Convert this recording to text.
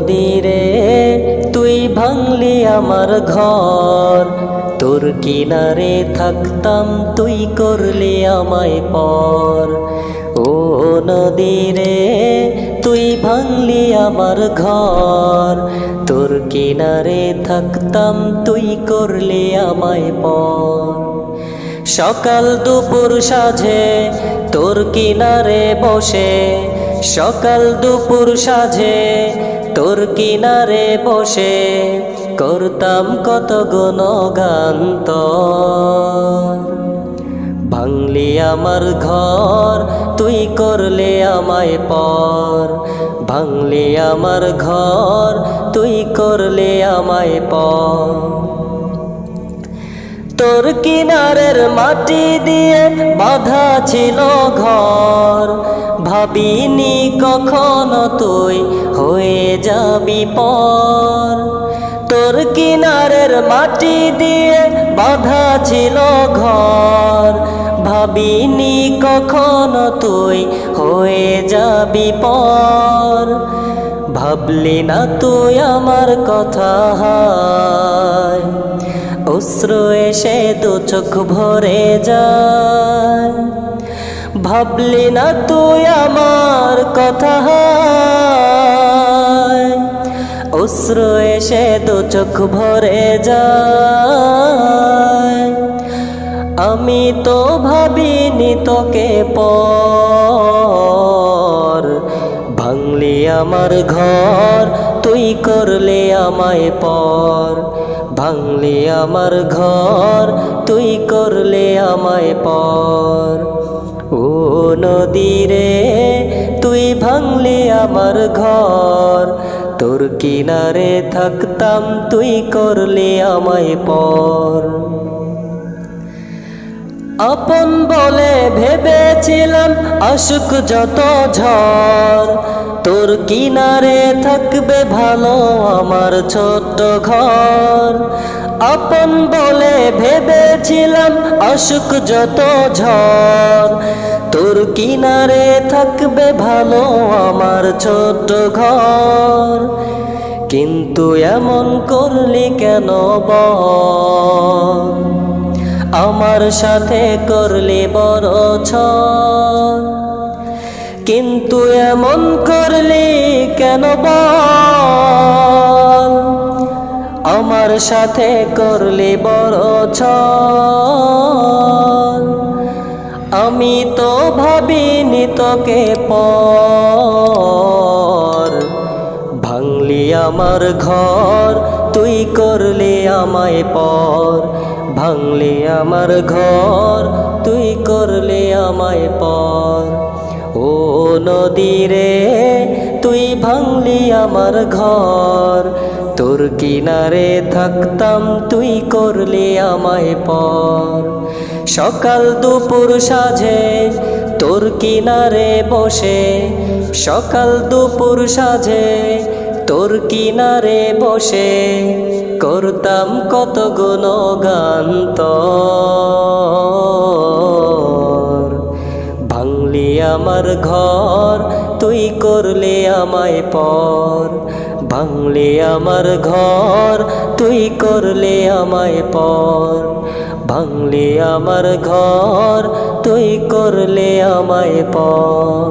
নদীরে তুই ভাঙলি আমার ঘর, তোর কিনারে থাকতাম তুই করলি আমায় পর। ও নদীরে তুই ভাঙলি আমার ঘর, তোর কিনারে থাকতাম তুই করলি আমায় পর। সকাল দুপুর সাঁঝে তোর কিনারে বসে, সকাল দুপুর সাঁঝে তোর কিনারে বসে করতাম কত গুণগান তোর। ভাঙলি আমার ঘর তুই করলে আমায় পর, ভাঙলি আমার ঘর তুই করলে আমায় পর। তোর কিনারের মাটি দিয়ে বাঁধা ছিল ঘর, ভাবিনি কখনো তুই হয়ে যাবি পর। তোর কিনারের মাটি দিয়ে বাঁধা ছিল ঘর, ভাবিনি কখনো তুই হয়ে যাবি পর। ভাবলি না তুই আমার কথা, অশ্রু এসে দু চোখ ভরে যায়। ভাবলি না তুই আমার কথা, অশ্রু এসে দু চোখ ভরে যায়। আমি তো ভাবিনি তোকে পর, ভাঙলি আমার ঘর তুই করলে আমায় পর, ভাঙলি আমার ঘর তুই করলে আমায় পর। ও নদীরে তুই ভাঙলি আমার ঘর, তোর কিনারে থাকতাম তুই করলি আমায় পর। আপন বলে ভেবেছিলাম আসুক যত ঝড়, তোর কিনারে থাকবে ভালো আমার ছোট্ট ঘর। আপন বলে ভেবেছিলাম আসুক যত ঝড়, তোর কিনারে থাকবে ভালো আমার ছোট্ট ঘর। কিন্তু এমন করলি কেন বল, আমার সাথে করলি বড় ছল। কিন্তু এমন করলি কেন বল, আমার সাথে করলি বড় ছল। আমি তো ভাবিনি তোকে পর, ভাঙলি আমার ঘর তুই করলি আমায় পর, ভাঙলি আমার ঘর তুই করলি আমায় পর। ও নদীরে তুই ভাঙলি আমার ঘর, তোর কিনারে থাকতাম তুই করলি আমায় পর। সকাল দুপুর সাঁঝে তোর কিনারে বসে, সকাল দুপুর সাঁঝে তোর কিনারে বসে করতাম কত গুণগান তোর। ভাঙলি আমার ঘর তুই করলি আমায় পর, ভাঙলি আমার ঘর তুই করলি আমায় পর, ভাঙলি আমার ঘর তুই করলি আমায় পর।